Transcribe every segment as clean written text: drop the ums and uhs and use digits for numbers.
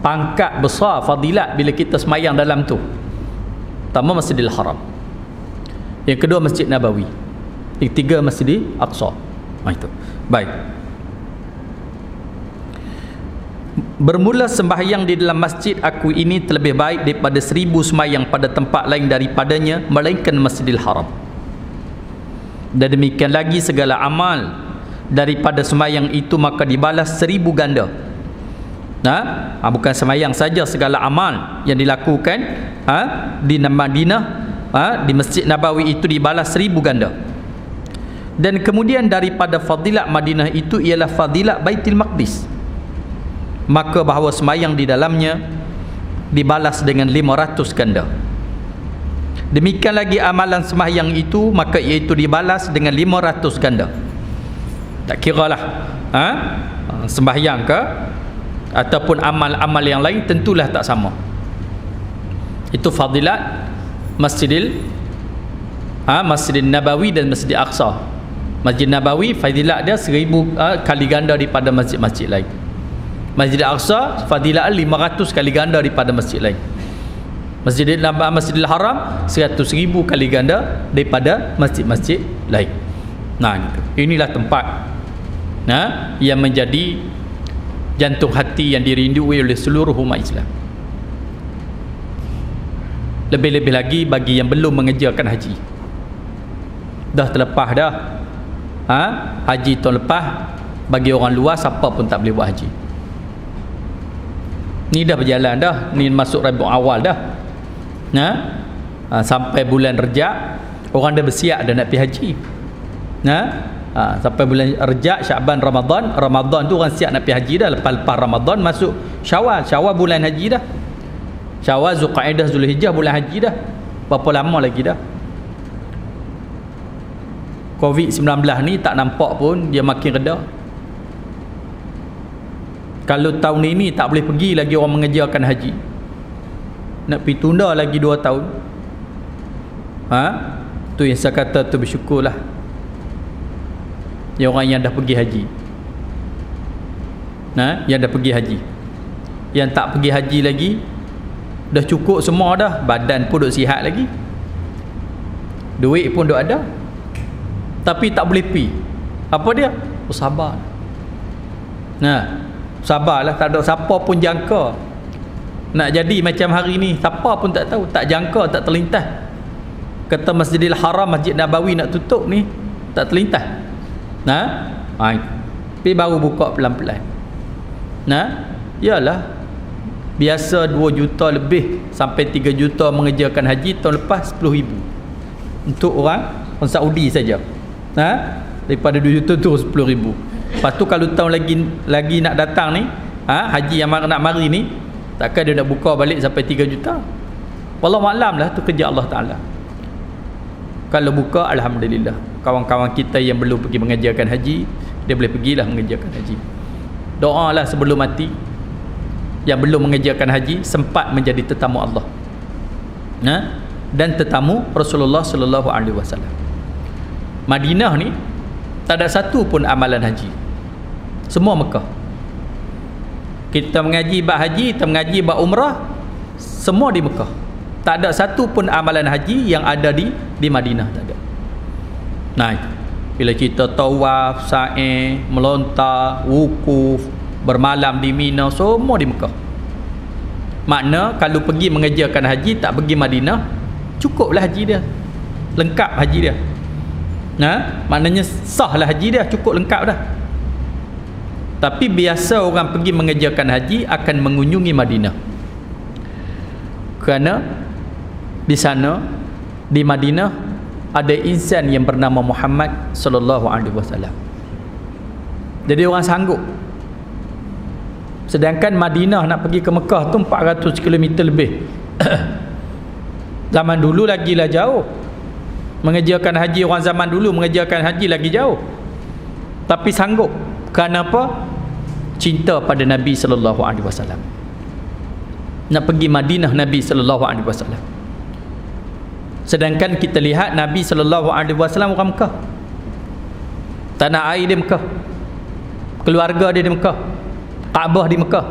pangkat besar fadilat bila kita semayang dalam tu. Pertama Masjidil Haram, yang kedua Masjid Nabawi, yang ketiga Masjidil Aqsa. Itu baik. Bermula sembahyang di dalam masjid aku ini terlebih baik daripada 1000 sembahyang pada tempat lain daripadanya, melainkan Masjidil Haram. Dan demikian lagi segala amal daripada sembahyang itu maka dibalas 1000 ganda. Bukan sembahyang saja, segala amal yang dilakukan di Madinah, di Masjid Nabawi itu dibalas 1000 ganda. Dan kemudian daripada fadilat Madinah itu ialah fadilat Baitul Maqdis, maka bahawa sembahyang di dalamnya dibalas dengan 500 ganda. Demikian lagi amalan sembahyang itu maka iaitu dibalas dengan 500 ganda. Tak kiralah sembahyang ke ataupun amal-amal yang lain, tentulah tak sama. Itu fadilat Masjidil Nabawi dan Masjid Aqsa. Masjid Nabawi fadilat dia 1000 kali ganda daripada masjid-masjid lain. Masjid Aqsa fadilat 500 kali ganda daripada masjid lain. Masjidil Haram 100,000 kali ganda daripada masjid-masjid lain. Inilah tempat yang menjadi jantung hati yang dirindui oleh seluruh umat Islam. Lebih-lebih lagi bagi yang belum mengerjakan haji. Dah terlepas dah haji tahun lepas, bagi orang luar siapa pun tak boleh buat haji. Ni dah berjalan dah, ni masuk Rabiul Awal dah. Sampai bulan Rejab orang dah bersiap dah nak pergi haji. Sampai bulan Rejab, Syaban, Ramadan tu orang siap nak pergi haji dah. Lepas Ramadan masuk Syawal bulan haji dah. Syawal, Zulqa'dah, Zulhijjah bulan haji dah. Berapa lama lagi dah. COVID-19 ni tak nampak pun dia makin reda. Kalau tahun ini tak boleh pergi lagi orang mengerjakan haji, nak pergi tunda lagi 2 tahun, tu yang saya kata tu bersyukurlah yang orang yang dah pergi haji. Yang dah pergi haji. Yang tak pergi haji lagi dah cukup semua dah, badan pun duk sihat lagi, duit pun duk ada, tapi tak boleh pergi. Apa dia? Sabar. Sabarlah, tak ada siapa pun jangka nak jadi macam hari ni. Siapa pun tak tahu, tak jangka, tak terlintas. Kata Masjidil Haram, Masjid Nabawi nak tutup ni, tak terlintas. Tapi baru buka pelan-pelan. Yalah, biasa 2 juta lebih sampai 3 juta mengerjakan haji. Tahun lepas 10,000 untuk orang Saudi saja. Daripada 2 juta tu 10,000. Lepas tu kalau tahun lagi nak datang ni, haji yang nak mari ni, takkan dia nak buka balik sampai 3 juta. Wallahu a'lam lah, tu kerja Allah Ta'ala. Kalau buka, alhamdulillah. Kawan-kawan kita yang belum pergi mengerjakan haji, dia boleh pergilah mengerjakan haji. Doalah sebelum mati yang belum mengerjakan haji sempat menjadi tetamu Allah dan tetamu Rasulullah sallallahu alaihi wasallam. Madinah ni tak ada satu pun amalan haji, semua Mekah. Kita mengaji bab haji, kita mengaji bab umrah, semua di Mekah. Tak ada satu pun amalan haji yang ada di Madinah, tak ada. Itu bila kita tawaf, sa'i, melontar, wukuf, bermalam di Mina, semua di Mekah. Makna kalau pergi mengerjakan haji tak pergi Madinah, cukuplah haji dia, lengkap haji dia. Maknanya sahlah haji dia, cukup lengkap dah. Tapi biasa orang pergi mengerjakan haji akan mengunjungi Madinah, kerana di sana, di Madinah, ada insan yang bernama Muhammad sallallahu alaihi wasallam. Jadi orang sanggup. Sedangkan Madinah nak pergi ke Mekah tu 400 km lebih. Zaman dulu lagilah jauh. Mengerjakan haji, orang zaman dulu mengerjakan haji lagi jauh. Tapi sanggup. Kenapa? Cinta pada Nabi sallallahu alaihi wasallam. Nak pergi Madinah Nabi sallallahu alaihi wasallam. Sedangkan kita lihat Nabi sallallahu alaihi wasallam orang Mekah. Tanah air dia Mekah. Keluarga dia di Mekah. Kaabah di Mekah.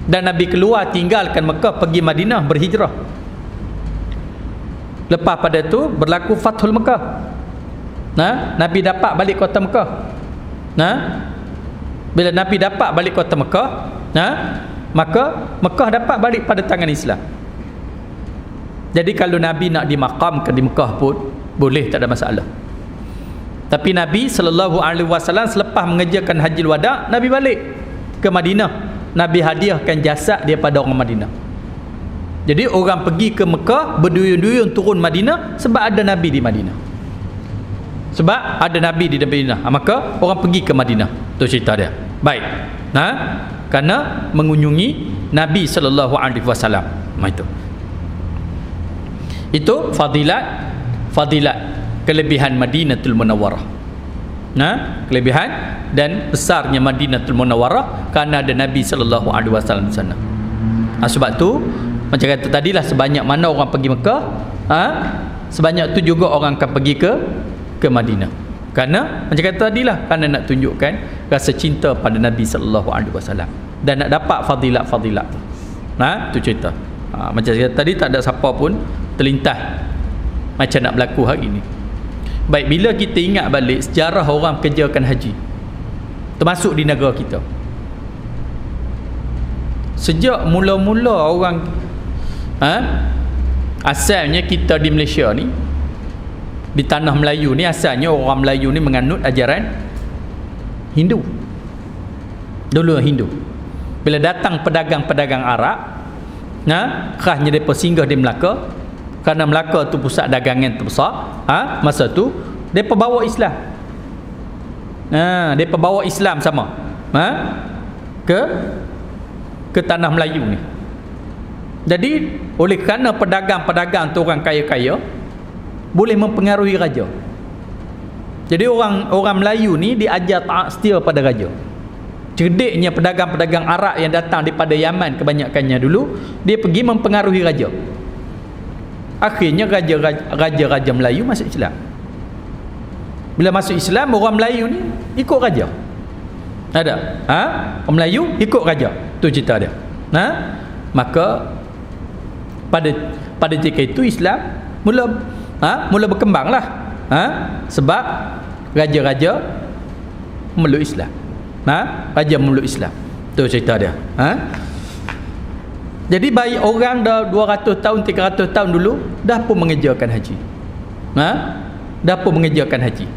Dan Nabi keluar tinggalkan Mekah pergi Madinah berhijrah. Lepas pada tu berlaku Fathul Mekah. Nabi dapat balik kota Mekah. Bila Nabi dapat balik kota Mekah, maka Mekah dapat balik pada tangan Islam. Jadi kalau Nabi nak dimakamkan di Mekah pun boleh, tak ada masalah. Tapi Nabi SAW selepas mengerjakan Hajjil Wada', Nabi balik ke Madinah. Nabi hadiahkan jasad dia pada orang Madinah. Jadi orang pergi ke Mekah berduyun-duyun turun Madinah sebab ada Nabi di Madinah. Sebab ada Nabi di Madinah, maka orang pergi ke Madinah. Tu cerita dia. Baik. Kerana mengunjungi Nabi SAW. Itu fadilat kelebihan Madinatul Munawwarah. Kelebihan dan besarnya Madinatul Munawwarah kerana ada Nabi SAW di sana. Sebab tu macam kata tadilah, sebanyak mana orang pergi Mekah, sebanyak tu juga orang akan pergi ke Madinah. Kerana macam kata tadilah, kerana nak tunjukkan rasa cinta pada Nabi SAW dan nak dapat fadilat tu. Tu cerita. Macam kata tadi, tak ada siapa pun terlintas macam nak berlaku hari ni. Baik, bila kita ingat balik sejarah orang kerjakan haji, termasuk di negara kita, sejak mula-mula orang asalnya kita di Malaysia ni, di tanah Melayu ni, asalnya orang Melayu ni menganut ajaran Hindu. Dulu Hindu. Bila datang pedagang-pedagang Arab, khasnya mereka singgah di Melaka, kerana Melaka tu pusat dagangan terbesar. Masa tu mereka bawa Islam. Mereka bawa Islam sama ke tanah Melayu ni. Jadi oleh kerana pedagang-pedagang tu orang kaya-kaya, boleh mempengaruhi raja. Jadi orang Melayu ni diajar taat setia pada raja. Cerdiknya pedagang-pedagang Arab yang datang daripada Yaman kebanyakannya dulu, dia pergi mempengaruhi raja. Akhirnya raja-raja Melayu masuk Islam. Bila masuk Islam, orang Melayu ni ikut raja. Ada? Orang Melayu ikut raja. Tu cerita dia. Maka pada ketika itu Islam mula berkembang lah. Sebab raja-raja memeluk Islam. Raja memeluk Islam. Tu cerita dia. Jadi baik orang dah 200 tahun 300 tahun dulu dah pun mengerjakan haji. Dah pun mengerjakan haji.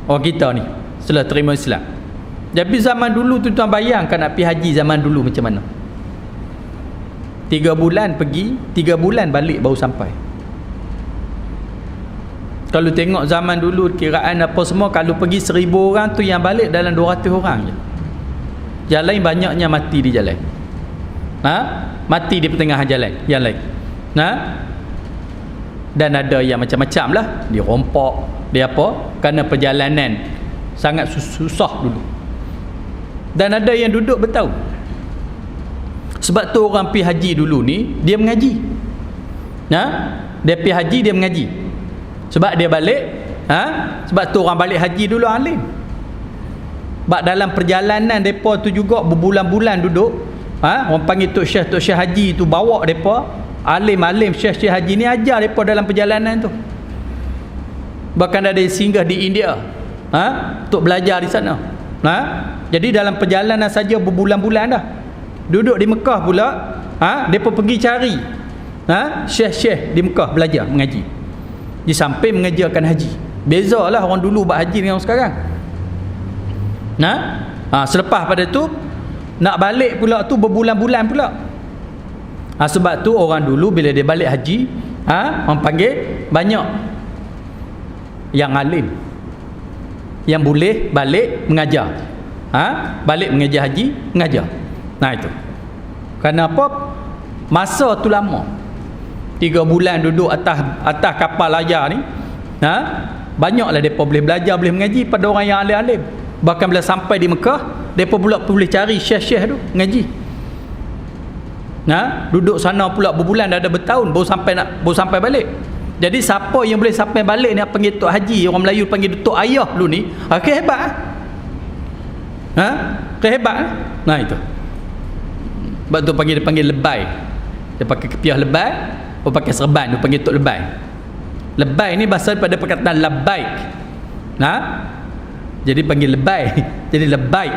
Orang kita ni setelah terima Islam. Jadi zaman dulu tu tuan bayangkan nak pergi haji zaman dulu macam mana. 3 bulan pergi, 3 bulan balik baru sampai. Kalau tengok zaman dulu kiraan apa semua, kalau pergi 1000 orang tu yang balik dalam 200 orang je. Yang lain banyaknya mati di jalan. Mati di pertengahan jalan yang lain. Dan ada yang macam-macam lah, dirompak, dia apa, kerana perjalanan sangat susah dulu. Dan ada yang duduk bertahun. Sebab tu orang pergi haji dulu ni dia mengaji. Dia pergi haji, dia mengaji. Sebab dia balik, sebab tu orang balik haji dulu alim. Sebab dalam perjalanan depa tu juga berbulan-bulan duduk. Orang panggil Tok Syekh Haji tu bawa depa, alim-alim Syekh Haji ni ajar depa dalam perjalanan tu. Bahkan ada singgah di India untuk belajar di sana. Jadi dalam perjalanan saja berbulan-bulan dah. Duduk di Mekah pula, depa pergi cari syekh-syekh di Mekah belajar mengaji. Di samping mengajarkan haji. Bezalah orang dulu buat haji dengan orang sekarang. Selepas pada tu nak balik pula tu berbulan-bulan pula. Sebab tu orang dulu bila dia balik haji, orang panggil banyak yang alim, yang boleh balik mengajar. Balik mengajar haji, mengajar. Itu. Kenapa? Masa tu lama. 3 bulan duduk atas kapal layar ni. Banyaklah mereka boleh belajar, boleh mengaji pada orang yang alim-alim. Bahkan bila sampai di Mekah, mereka pula boleh cari syekh-syekh tu mengaji. Duduk sana pula berbulan, dah ada bertahun baru sampai balik. Jadi siapa yang boleh sampai balik ni panggil Tok Haji, orang Melayu panggil Tok Ayah dulu ni, hebat. Hebat. Itu. Sebab tu dipanggil lebay. Dia pakai kepiah lebay, dia pakai serban, dia panggil tok lebay. Lebay ni bahasa daripada perkataan labbaik. Jadi panggil lebay. Jadi lebay.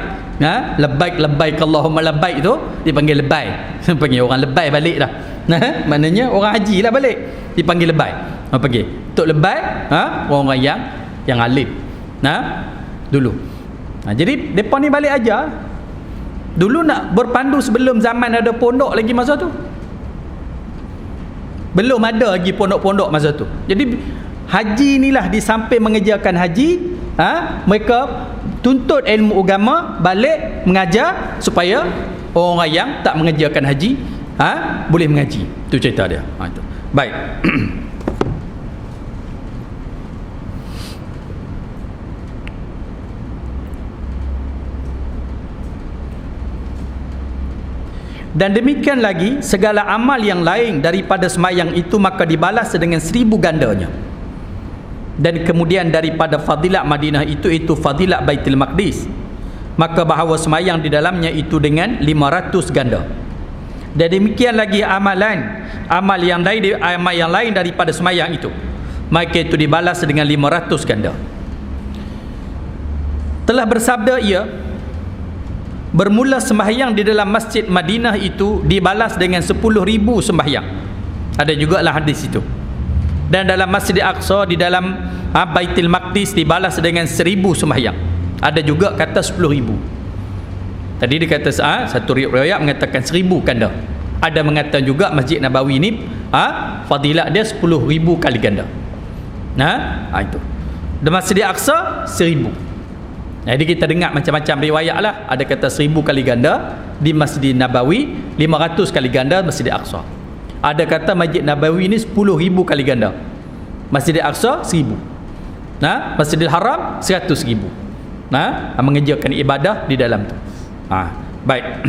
Labbaik Allahumma labbaik tu dipanggil lebay. Panggil orang lebay balik dah. Maknanya orang haji lah balik. Dipanggil lebay. Panggil tok lebay, orang-orang yang alim. Dulu. Jadi depa ni balik ajar. Dulu nak berpandu sebelum zaman ada pondok lagi masa tu. Belum ada lagi pondok-pondok masa tu. Jadi haji inilah di samping mengerjakan haji, mereka tuntut ilmu agama, balik mengajar supaya orang yang tak mengerjakan haji boleh mengaji. Itu cerita dia. Itu. Baik. Dan demikian lagi segala amal yang lain daripada semayang itu maka dibalas dengan 1000 gandanya. Dan kemudian daripada fadilat Madinah itu fadilat Baitul Maqdis, maka bahawa semayang di dalamnya itu dengan 500 ganda. Dan demikian lagi amal yang lain daripada semayang itu, maka itu dibalas dengan 500 ganda. Telah bersabda ia, bermula sembahyang di dalam masjid Madinah itu dibalas dengan 10,000 sembahyang. Ada juga lah hadis itu. Dan dalam Masjid Aqsa di dalam Baitul Maqdis dibalas dengan 1000 sembahyang. Ada juga kata 10,000. Tadi dia kata satu riwayat mengatakan 1000 ganda. Ada mengatakan juga Masjid Nabawi ni fadilat dia 10,000 kali ganda. Itu. Dan Masjid Aqsa 1000. Jadi kita dengar macam-macam riwayat lah. Ada kata 1000 kali ganda di Masjid Nabawi, 500 kali ganda Masjid Aqsa. Ada kata Masjid Nabawi ni 10,000 kali ganda, Masjid Aqsa 1000. Masjidil Haram 100,000. Mengerjakan ibadah di dalam tu. Baik.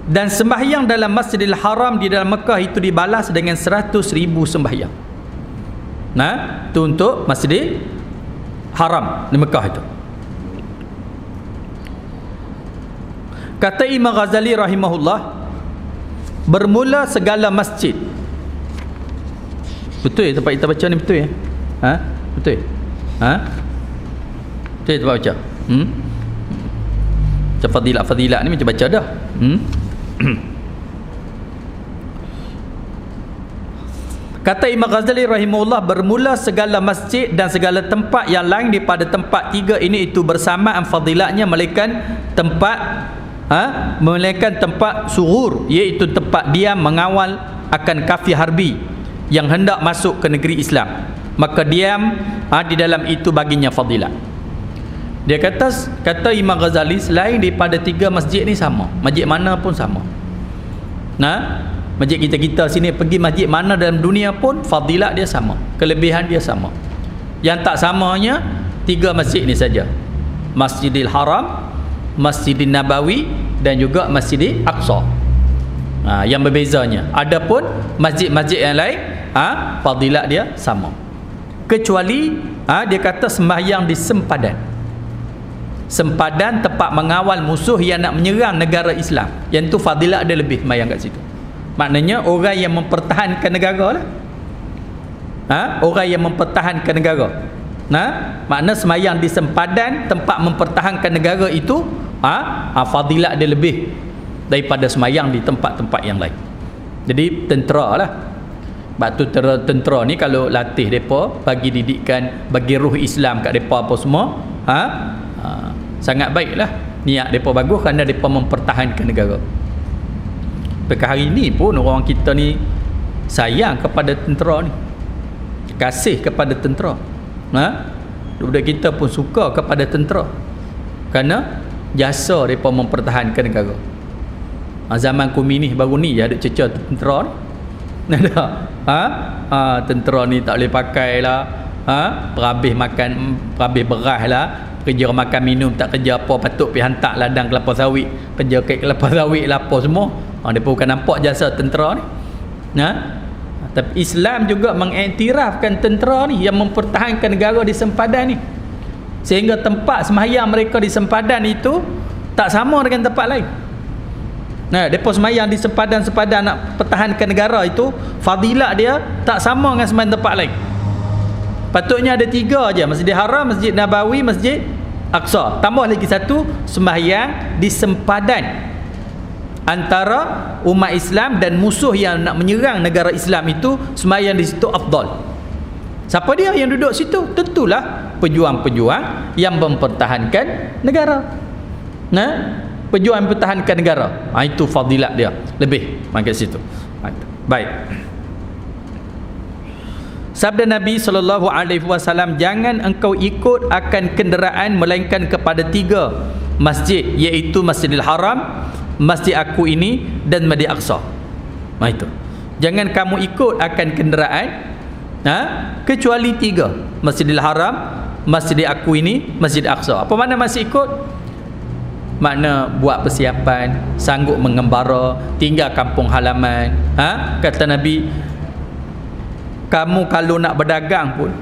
Dan sembahyang dalam Masjidil Haram di dalam Mekah itu dibalas dengan 100,000 sembahyang. Itu untuk Masjidil Haram di Mekah itu. Kata Imam Ghazali rahimahullah, bermula segala masjid. Betul ya tempat kita baca ni, betul ya? Betul. Betul tempat baca. Macam fadilat ni macam baca dah. Kata Imam Ghazali rahimahullah, bermula segala masjid dan segala tempat yang lain daripada tempat tiga ini itu bersamaan fadilatnya, melainkan tempat suhur, iaitu tempat diam mengawal akan kafir harbi yang hendak masuk ke negeri Islam. Maka diam di dalam itu baginya fadilat. Dia kata Imam Ghazali, selain daripada tiga masjid ni sama, masjid mana pun sama. Masjid kita sini, pergi masjid mana dalam dunia pun fadilat dia sama, kelebihan dia sama. Yang tak samanya tiga masjid ni saja, Masjidil Haram, Masjidil Nabawi dan juga Masjidil Aqsa. Yang berbezanya. Adapun masjid-masjid yang lain fadilat dia sama, kecuali dia kata sembahyang di sempadan tempat mengawal musuh yang nak menyerang negara Islam, yang tu fadilat dia lebih sembahyang kat situ. Maknanya orang yang mempertahankan negara lah. Orang yang mempertahankan negara. Makna sembahyang di sempadan tempat mempertahankan negara itu fadilat dia lebih daripada sembahyang di tempat-tempat yang lain. Jadi tentera lah. Sebab tu tentera ni kalau latih mereka, bagi didikan, bagi ruh Islam kat mereka apa semua, sangat baiklah. Niat mereka bagus kerana mereka mempertahankan negara. Sampai hari ni pun orang kita ni sayang kepada tentera ni, kasih kepada tentera. Budak kita pun suka kepada tentera kerana jasa mereka mempertahankan negara. Zaman komunis baru ni ada cerca tentera ni. Tentera ni tak boleh pakai lah, berhabis makan, berhabis beras lah, kerja makan minum tak kerja apa, patut pergi hantar ladang kelapa sawit, kerja kek kelapa sawit lah apa semua. Mereka bukan nampak jasa tentera ni. Tapi Islam juga mengiktirafkan tentera ni yang mempertahankan negara di sempadan ni. sehingga tempat sembahyang mereka di sempadan itu tak sama dengan tempat lain. Nah, depa sembahyang di sempadan-sempadan nak pertahankan negara itu, fadilat dia tak sama dengan sembahyang tempat lain. Patutnya ada 3 aja, Masjidil Haram, Masjid Nabawi, Masjid Aqsa. Tambah lagi satu, sembahyang di sempadan antara umat Islam dan musuh yang nak menyerang negara Islam itu, sembahyang di situ afdal. Siapa dia yang duduk situ? Tentulah pejuang-pejuang yang mempertahankan negara. Nah, pejuang mempertahankan negara. Itu fadilat dia lebih kat situ. Baik. Sabda Nabi SAW, jangan engkau ikut akan kenderaan melainkan kepada 3 masjid, iaitu Masjidil Haram, Masjid aku ini, dan Masjid Aqsa. Itu. Jangan kamu ikut akan kenderaan kecuali 3, Masjidil Haram, Masjid aku ini, Masjid Aqsa. Apa makna masih ikut? Makna buat persiapan, sanggup mengembara, tinggal kampung halaman. Kata Nabi, kamu kalau nak berdagang pun,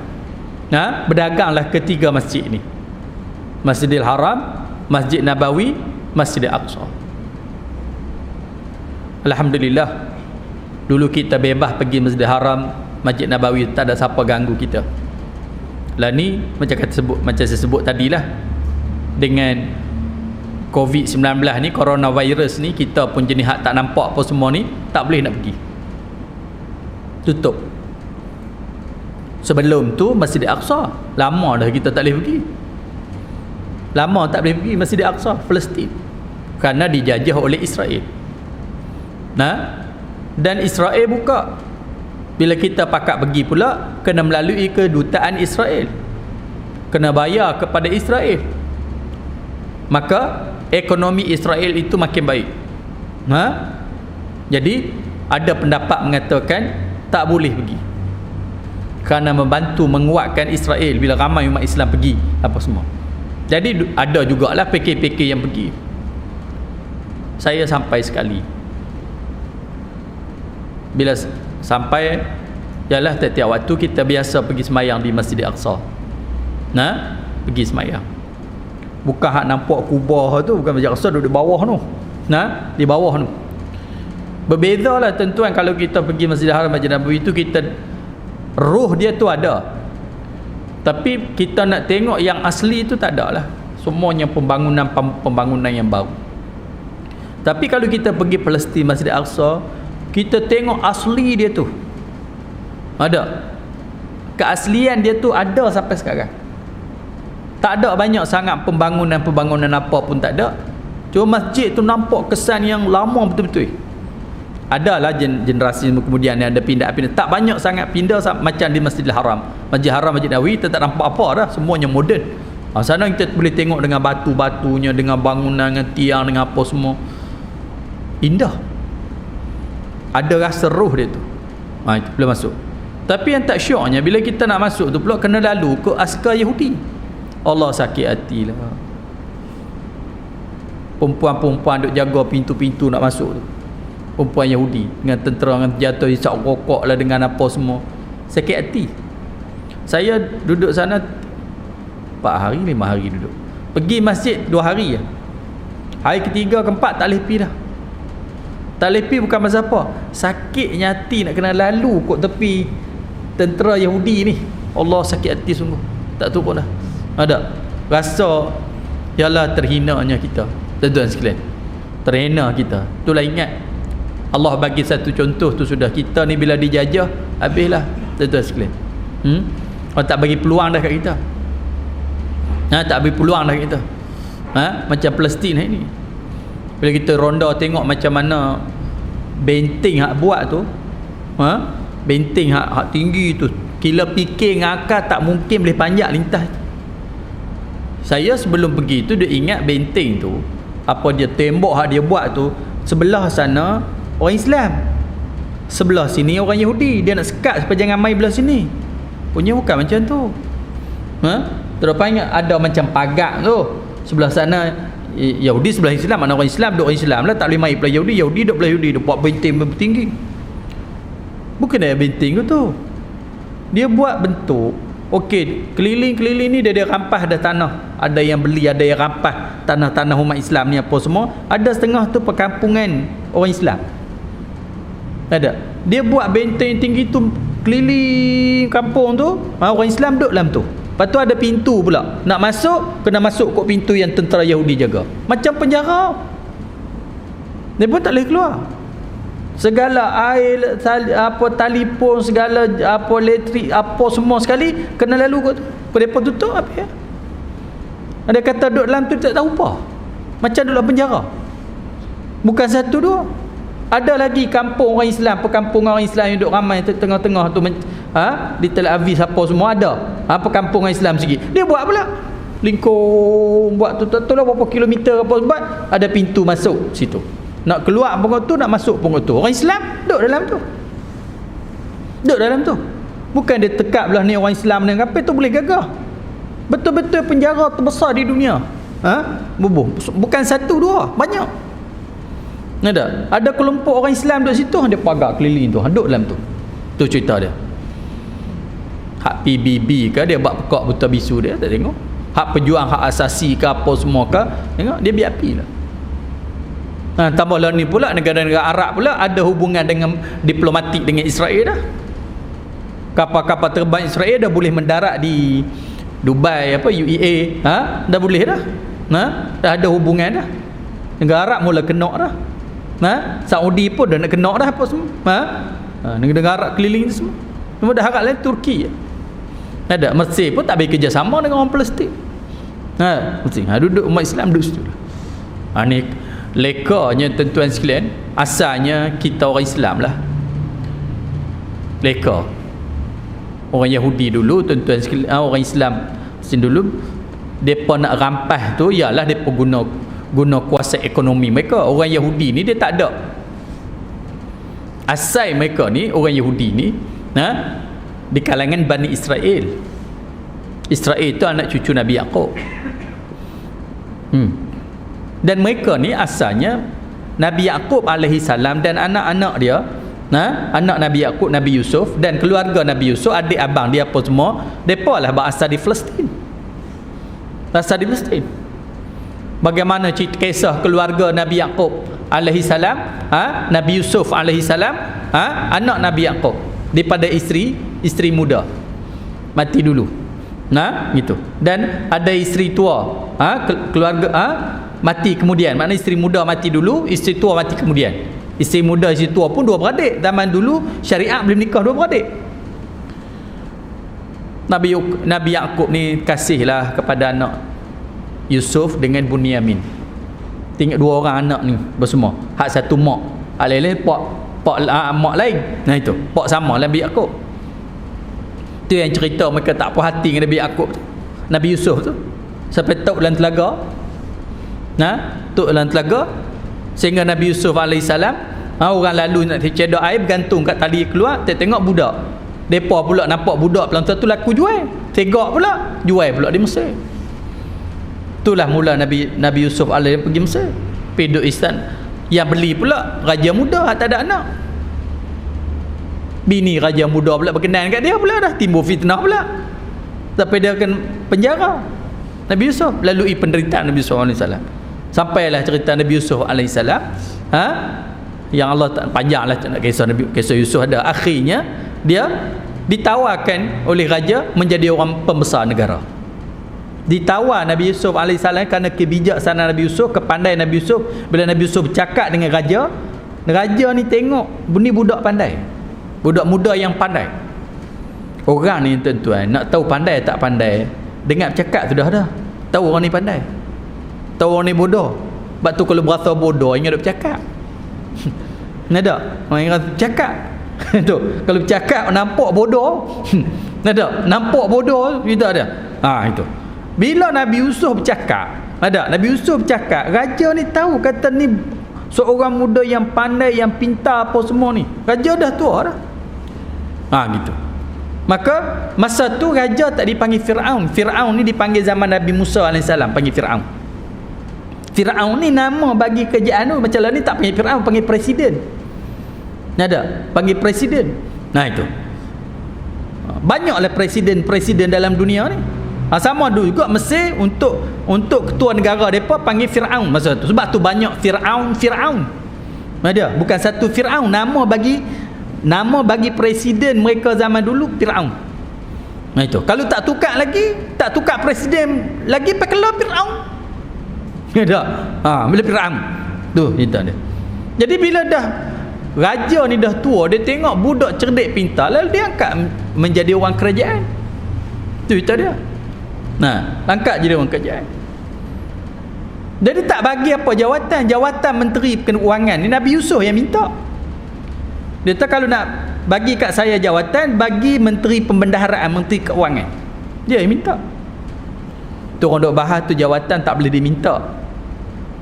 berdaganglah ke 3 masjid ni, Masjidil Haram, Masjid Nabawi, Masjid Aqsa. Alhamdulillah, dulu kita bebas pergi Masjidil Haram, Masjid Nabawi, tak ada siapa ganggu kita. Lah ni macam saya sebut tadilah, dengan COVID-19 ni, coronavirus ni, kita pun jenis hak tak nampak apa semua ni, tak boleh nak pergi, tutup. Sebelum tu Masjid Aqsa, lama dah kita tak boleh pergi, lama tak boleh pergi Masjid Aqsa, Palestin, kerana dijajah oleh Israel. Dan Israel buka. Bila kita pakat pergi pula, kena melalui kedutaan Israel, kena bayar kepada Israel, maka ekonomi Israel itu makin baik. Jadi ada pendapat mengatakan tak boleh pergi, kerana membantu menguatkan Israel bila ramai umat Islam pergi apa semua. Jadi ada jugalah PK-PK yang pergi. Saya sampai sekali, bila sampai, ialah setiap waktu kita biasa pergi semayang di Masjid Aqsa. Pergi semayang. Bukan hak nampak kubah tu, bukan Masjid Aqsa duduk di bawah tu. Di bawah tu. Berbezalah tentuan kalau kita pergi Masjidil Haram, Masjid Nabawi itu, kita roh dia tu ada. Tapi kita nak tengok yang asli tu tak ada lah. Semuanya pembangunan yang baru. Tapi kalau kita pergi Palestin, Masjid Aqsa, kita tengok asli dia tu ada. Keaslian dia tu ada sampai sekarang. Tak ada banyak sangat pembangunan apa pun tak ada. Cuma masjid tu nampak kesan yang lama betul-betul. Adalah generasi kemudian yang ada pindah-pindah. Tak banyak sangat pindah macam di Masjidil Haram. Masjid Haram, Masjid Nabawi kita tak nampak apa dah, semuanya moden. Sana kita boleh tengok dengan batu-batunya, dengan bangunan, dengan tiang, dengan apa semua. Indah. Ada rasa roh dia tu. Itu boleh masuk. Tapi yang tak syoknya, bila kita nak masuk tu pula kena lalu ke askar Yahudi. Allah sakit hati lah. Perempuan-perempuan duk jaga pintu-pintu nak masuk tu, perempuan Yahudi dengan tentera, dengan jatuh isap rokok lah, dengan apa semua. Sakit hati. Saya duduk sana 4 hari 5 hari duduk. Pergi masjid 2 hari je. Hari ketiga keempat tak boleh pergi dah. Tak boleh pergi bukan pasal apa, sakitnya hati nak kena lalu kot tepi tentera Yahudi ni. Allah sakit hati sungguh. Tak tu pun dah. Ada rasa ialah terhinanya kita, tuan-tuan sekalian. Terhina kita. Itulah ingat, Allah bagi satu contoh tu sudah. Kita ni bila dijajah, habislah, tuan-tuan sekalian. Allah tak bagi peluang dah kat kita. Tak bagi peluang dah kat kita. Macam Palestin hari ni, bila kita ronda tengok macam mana benteng hak buat tu, benteng hak tinggi tu, kila fikir ngakal tak mungkin boleh panjat lintas. Saya sebelum pergi tu dia ingat benteng tu, apa dia tembok hak dia buat tu, sebelah sana orang Islam, sebelah sini orang Yahudi. Dia nak sekat supaya jangan mai belah sini. Punya bukan macam tu. Terus ingat ada macam pagar tu, sebelah sana Yahudi, sebelah Islam. Mana orang Islam duduk orang Islam lah, tak boleh mai belah Yahudi. Yahudi duduk belah Yahudi. Dia buat benteng tinggi. Bukan dia benteng tu, dia buat bentuk Okey, keliling-keliling ni dia rampas dah tanah. Ada yang beli, ada yang rampas tanah-tanah umat Islam ni apa semua. Ada setengah tu perkampungan orang Islam. Ada. Dia buat benteng tinggi tu keliling kampung tu, orang Islam duduk dalam tu. Lepas tu ada pintu pula. Nak masuk, kena masuk kot pintu yang tentera Yahudi jaga. Macam penjara. Dia pun tak boleh keluar. Segala air, telefon, segala elektrik, apa semua sekali kena lalu kot. Mereka tutup apa ya? Ada kata duduk dalam tu tak tahu apa. Macam duduk dalam penjara. Bukan satu dua. Ada lagi kampung orang Islam, perkampungan orang Islam yang duduk ramai tengah-tengah tu, di Tel Aviv apa semua ada. Perkampungan Islam sikit. Dia buat pula lingkung, buat tu lah berapa kilometer apa sebab ada pintu masuk situ. Nak keluar pun tu, nak masuk pun tu. Orang Islam duduk dalam tu. Duduk dalam tu. Bukan dia tekap belah ni orang Islam dengan kapal tu boleh gagah. Betul-betul penjara terbesar di dunia. Bukan satu dua, banyak. Ada kelompok orang Islam duduk situ, dia pagar keliling tu, duduk dalam tu. Tu cerita dia. Hak PBB ke dia buat pekak buta bisu dia, tak tengok. Hak pejuang hak asasi ke apa semua ke, tengok dia BIP lah. Tambah lah ni pula negara-negara Arab pula ada hubungan dengan diplomatik dengan Israel dah. Kapal-kapal terbang Israel dah boleh mendarat di Dubai UEA, dah boleh dah. Dah ada hubungan dah. Negara Arab mula kena dah. Saudi pun dah nak kena dah apa semua. Negara Arab keliling tu semua. Cuma dah harap lain Turki. Ada Mesir pun tak bagi kerjasama dengan orang Palestin. Mesir. Duduk umat Islam duduk situ. Ni lekanya tuan-tuan sekalian, asalnya kita orang Islam lah. Leka orang Yahudi dulu, tuan-tuan sekalian, orang Islam sini dulu, depa nak rampas tu ialah depa guna kuasa ekonomi mereka. Orang Yahudi ni dia tak ada. Asal mereka ni, orang Yahudi ni, di kalangan Bani Israel. Israel itu anak cucu Nabi Yaqub. Dan mereka ni asalnya Nabi Yaqub alaihi salam dan anak-anak dia, anak Nabi Yaqub, Nabi Yusuf dan keluarga Nabi Yusuf, adik abang dia apa semua, depa lah berasal di Palestin. Asal di Palestin. Bagaimana kisah keluarga Nabi Yaqub alaihi salam, Nabi Yusuf alaihi salam, anak Nabi Yaqub daripada isteri muda mati dulu. Gitu. Dan ada isteri tua, keluarga mati kemudian. Maknanya isteri muda mati dulu, isteri tua mati kemudian. Isteri muda, isteri tua pun dua beradik. Zaman dulu syariat belum nikah dua beradik. Nabi Yaqub ni kasihlah kepada anak Yusuf dengan Bunyamin. Tengok dua orang anak ni bersama. Hak satu mak, hak lain pak mak lain. Itu pak sama Nabi Yaqub. Tu yang cerita mereka tak puas hati dengan Nabi Yaqub tu, Nabi Yusuf tu, sampai tok dalam telaga. Tok dalam telaga sehingga Nabi Yusuf AS, orang lalu nak cedok air bergantung kat tali keluar, tengok budak. Depa pula nampak budak pelan tu laku jual. Tegak pula jual pula di Mesir. Itulah mula Nabi Yusuf AS pergi Mesir. Pergi duduk Istan. Yang beli pula raja muda tak ada anak. Bini raja muda pula berkenan kat dia pula, dah timbul fitnah pula. Sampai dia akan penjara Nabi Yusuf, lalui penderitaan Nabi Yusuf AS. Sampailah cerita Nabi Yusuf AS, yang Allah tak panjanglah nak kisah Yusuf ada. Akhirnya dia ditawarkan oleh raja menjadi orang pembesar negara. Ditawar Nabi Yusuf AS kerana kebijaksanaan Nabi Yusuf, kepandaian Nabi Yusuf. Bila Nabi Yusuf bercakap dengan raja ni tengok ni budak pandai, budak muda yang pandai. Orang ni tuan-tuan nak tahu pandai tak pandai, dengar bercakap tu dah tahu orang ni pandai, tahu orang ni bodoh. Sebab tu kalau berasa bodoh ingat duk bercakap. Ada orang yang bercakap tu kalau bercakap nampak bodoh. Nampak bodoh kita ada. Itu bila Nabi Yusuf bercakap, Nabi Yusuf bercakap, raja ni tahu kata ni seorang muda yang pandai, yang pintar apa semua ni. Raja dah tua dah. Gitu. Maka masa tu raja tak dipanggil Fir'aun. Fir'aun ni dipanggil zaman Nabi Musa AS, panggil Fir'aun. Fir'aun ni nama bagi kerajaan tu. Macam lah ni tak panggil Fir'aun, panggil presiden. Panggil presiden. Itu Banyaklah presiden dalam dunia ni. Sama ada juga Mesir untuk ketua negara mereka panggil Firaun masa tu. Sebab tu banyak Firaun. Ada, bukan satu Firaun, nama bagi presiden mereka zaman dulu Firaun. Nah itu. Kalau tak tukar presiden lagi pakai Firaun. Ada. Bila Firaun. Tu cerita dia. Jadi bila dah raja ni dah tua, dia tengok budak cerdik pintar, lalu dia angkat menjadi orang kerajaan. Tu cerita dia. Nah, angkat jadi orang kerajaan. Jadi tak bagi apa jawatan menteri keuangan ni Nabi Yusuf yang minta. Dia kata kalau nak bagi kat saya jawatan, bagi menteri pembendaharaan, menteri keuangan. Dia yang minta. Tu orang duk bahas tu jawatan tak boleh diminta.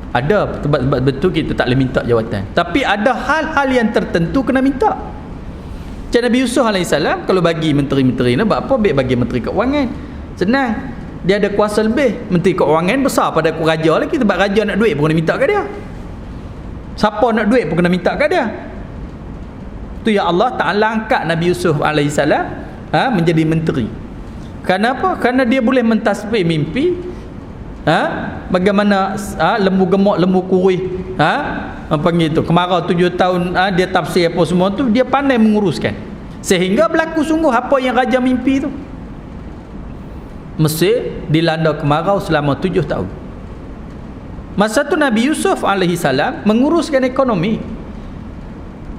Ada sebab betul kita tak boleh minta jawatan. Tapi ada hal-hal yang tertentu kena minta. Macam Nabi Yusuf AS kalau bagi menteri-menteri ni, buat apa bagi menteri keuangan? Senang. Dia ada kuasa lebih. Menteri keuangan besar pada raja lagi, sebab raja nak duit pun kena minta kat dia. Siapa nak duit pun kena minta kat dia. Tu ya Allah Ta'ala angkat Nabi Yusuf AS menjadi menteri. Kenapa? Kerana dia boleh mentasbih mimpi. Bagaimana lembu gemuk, lembu kurih, panggil tu kemarau 7 tahun, dia tafsir apa semua tu, dia pandai menguruskan sehingga berlaku sungguh apa yang raja mimpi tu. Mesir dilanda kemarau selama 7 tahun. Masa tu Nabi Yusuf AS menguruskan ekonomi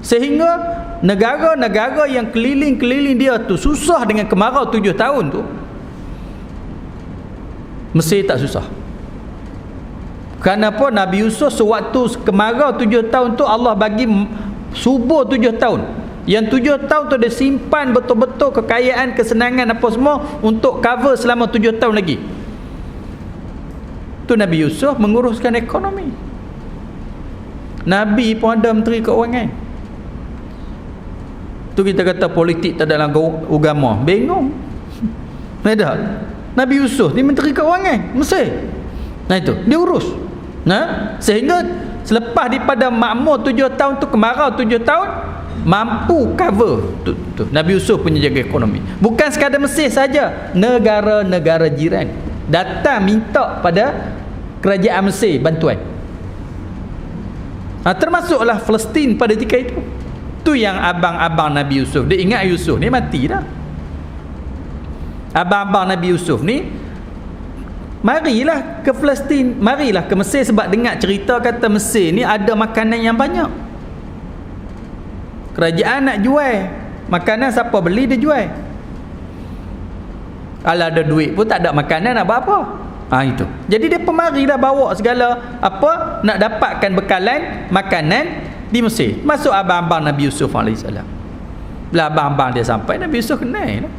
sehingga negara-negara yang keliling-keliling dia tu susah dengan kemarau 7 tahun tu, Mesir tak susah. Kenapa? Nabi Yusuf sewaktu kemarau 7 tahun tu Allah bagi subur 7 tahun. Yang 7 tahun tu dia simpan betul-betul kekayaan, kesenangan apa semua untuk cover selama 7 tahun lagi. Tu Nabi Yusuf menguruskan ekonomi. Nabi pun ada menteri keuangan. Tu kita kata politik tak dalam agama, bingung. Ada. Nabi Yusuf ni menteri keuangan Mesir. Nah itu, dia urus. Sehingga selepas daripada makmur 7 tahun tu, kemarau 7 tahun, mampu cover tu. Nabi Yusuf punya jaga ekonomi. Bukan sekadar Mesir saja, negara-negara jiran datang minta pada kerajaan Mesir bantuan. Termasuklah Palestin pada ketika itu. Tu yang abang-abang Nabi Yusuf. Dia ingat Yusuf ni mati dah. Abang-abang Nabi Yusuf ni marilah ke Palestin, marilah ke Mesir, sebab dengar cerita kata Mesir ni ada makanan yang banyak. Kerajaan nak jual makanan, siapa beli dia jual. Kalau ada duit pun tak ada makanan nak buat apa. Itu. Jadi dia pemarilah bawa segala apa nak dapatkan bekalan makanan di Mesir. Masuk abang-abang Nabi Yusuf AS. Bila abang-abang dia sampai, Nabi Yusuf kenal lah.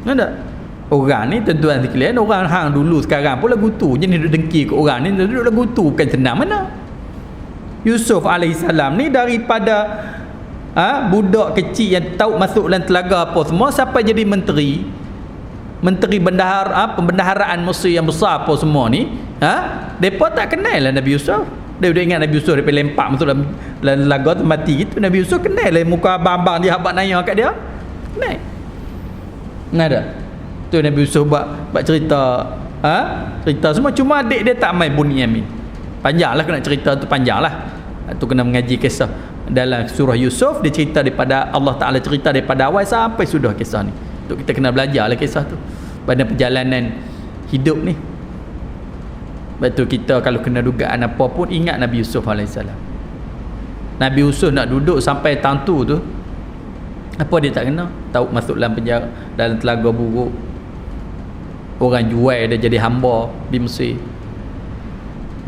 Ada orang ni tuan-tuan sekalian, orang hang dulu sekarang pun lagu tu je ni duduk dengki ke orang ni, duduk lagu tu bukan senang mana. Yusuf AS ni daripada budak kecil yang tahu masuk dalam telaga apa semua sampai jadi menteri pembendaharaan Mesir yang besar apa semua ni, depa tak kenal lah Nabi Yusuf. Dia ingat Nabi Yusuf dia lempak masuk dalam telaga tu mati gitu. Nabi Yusuf kenal lah muka abang-abang dia habaq nanya kat dia. Kenal. Ada. Tu Nabi Yusuf buat cerita cerita semua, cuma adik dia tak main Bunyamin. Panjanglah kena cerita tu, panjanglah. Tu kena mengaji kisah dalam surah Yusuf. Dia cerita daripada Allah Taala, cerita daripada awal sampai sudah kisah ni. Tu kita kena belajarlah kisah tu pada perjalanan hidup ni. Betul, kita kalau kena dugaan apa pun ingat Nabi Yusuf AS. Nabi Yusuf nak duduk sampai tantu tu, apa dia tak kena? Tahu masuk dalam penjara, dalam telaga buruk. Orang jual dia jadi hamba di Mesir.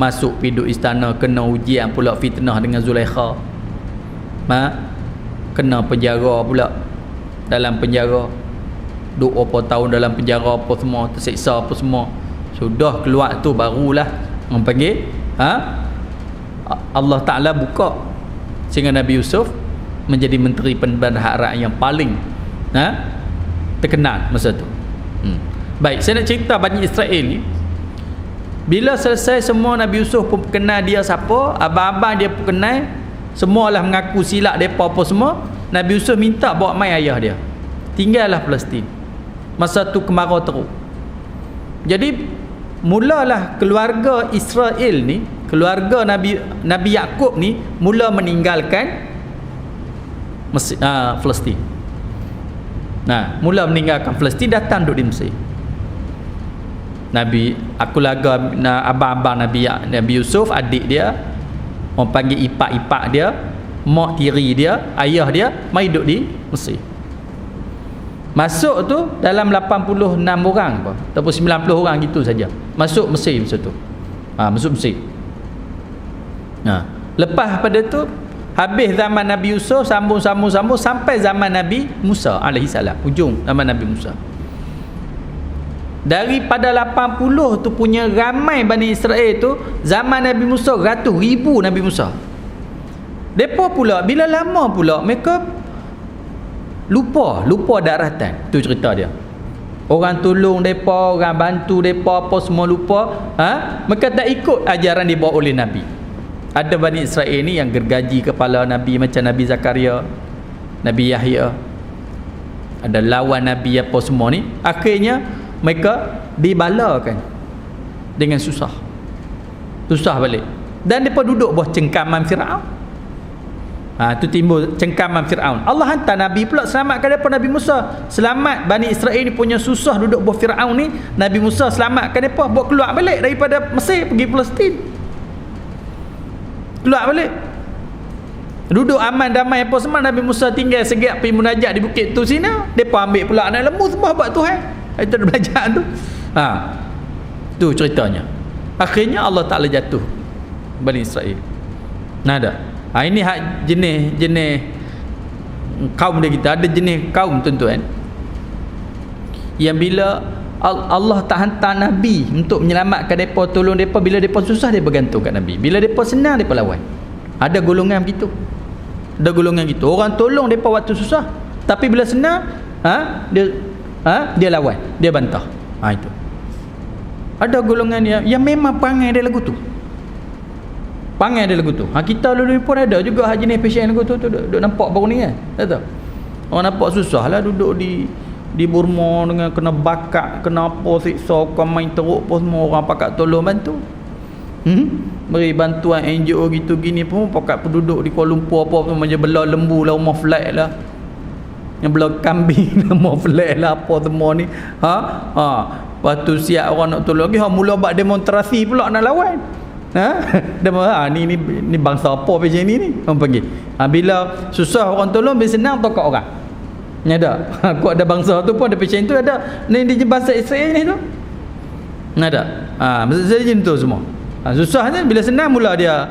Masuk piduk istana, kena ujian pula, fitnah dengan Zulaikha. Kena penjara pula. Dalam penjara. Duduk berapa tahun dalam penjara apa semua, tersiksa apa semua. Sudah keluar tu barulah orang panggil Allah Ta'ala buka sehingga Nabi Yusuf menjadi menteri pembendaharaan yang paling terkenal masa tu. Baik, saya nak cerita Bani Israel ni. Bila selesai semua, Nabi Yusuf pun kenal dia siapa, abang-abang dia pun kenal, semualah mengaku silap depa apa semua. Nabi Yusuf minta bawa mai ayah dia. tinggallah Palestin. Masa tu kemarau teruk. Jadi mulalah keluarga Israel ni, keluarga Nabi Yakub ni mula meninggalkan Palestin. Nah, mula meninggalkan Palestin, datang duduk di Mesir. Abang-abang Nabi Yusuf, adik dia, orang panggil ipak-ipak dia, mak tiri dia, ayah dia, mai duduk di Mesir. Masuk tu dalam 86 orang apa, ataupun 90 orang gitu saja. Masuk Mesir masa tu. Masuk Mesir. Lepas pada tu habis zaman Nabi Yusuf, sambung sampai zaman Nabi Musa alaihi salam, hujung zaman Nabi Musa. Daripada 80 tu punya ramai Bani Israel tu, zaman Nabi Musa ratus ribu Nabi Musa. Depa pula bila lama pula mereka lupa daratan. Tu cerita dia. Orang tolong depa, orang bantu depa, apa semua lupa. Mereka tak ikut ajaran dibawa oleh Nabi. Ada Bani Israel ni yang gergaji kepala Nabi, macam Nabi Zakaria, Nabi Yahya, ada lawan Nabi apa semua ni. Akhirnya mereka dibalakan dengan susah balik, dan mereka duduk bawah cengkaman Fir'aun. Tu timbul cengkaman Fir'aun. Allah hantar Nabi pula selamatkan mereka. Nabi Musa selamat Bani Israel ni punya susah duduk bawah Fir'aun ni. Nabi Musa selamatkan mereka, buat keluar balik daripada Mesir pergi Palestin. Keluar balik, duduk aman damai apa semua. Nabi Musa tinggal segak pergi munajat di bukit tu sini. Mereka ambil pula anak lembu sembah buat Tuhan. Kita ada belajar tu. Tu ceritanya. Akhirnya Allah Ta'ala jatuh Bani Israel. Nada. Ini hak jenis kaum dia kita. Ada jenis kaum tuan-tuan yang bila Allah tak hantar Nabi untuk menyelamatkan mereka, tolong mereka, bila mereka susah dia bergantung kat Nabi, bila mereka senang mereka lawan. Ada golongan begitu. Orang tolong mereka waktu susah, tapi bila senang dia lawan, dia bantah. Itu ada golongan yang memang perangai dia lagu tu. Kita dulu pun ada juga jenis pasien lagu tu duduk nampak baru ni kan. Tak tahu. Orang nampak susah lah duduk di Burma dengan kena bakar, kena apa, siksa, bukan main teruk pun semua orang pakat tolong bantu. Beri bantuan NGO gitu gini pun pakat penduduk di Kuala Lumpur apa pun macam belah lembu lah, rumah flat lah, yang belah kambing rumah flat lah, apa semua ni. Lepas tu siap orang nak tolong lagi, mula buat demonstrasi pula nak lawan. Ni bangsa apa macam ni orang panggil. Bila susah orang tolong, bila senang tokak orang. Ni ada. Aku ada bangsa tu pun ada pasien tu ada. Ni di bahasa Israel ni tu. Ada. Masa macam tu semua. Susahnya bila senang mula dia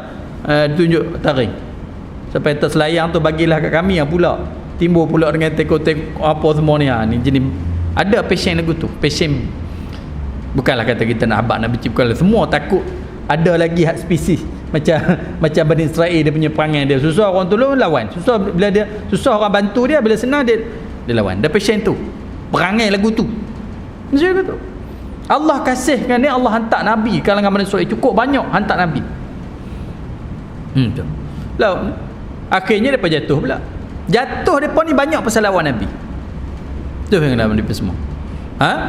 tunjuk taring. Sampai terselayang tu bagilah kat kami yang pula. Timbul pula dengan teko-teko apa semua ni. Ni jenis ada pasien lagu tu. Pasien bukanlah kata kita nak habaq nak benci, bukanlah, semua takut. Ada lagi hak spesies macam Bani Israel, dia punya perangai dia. Susah orang tolong lawan, susah bila dia susah orang bantu dia, bila senang dia lawan. Dia pasien tu, perangai lagu tu. Macam tu. Allah kasihkan dia, Allah hantar Nabi kalangan Bani Israel cukup banyak, hantar Nabi. Tu. Lalu akhirnya depa jatuh pula. Jatuh depa ni banyak pasal lawan Nabi. Tu yang dalam depa semua.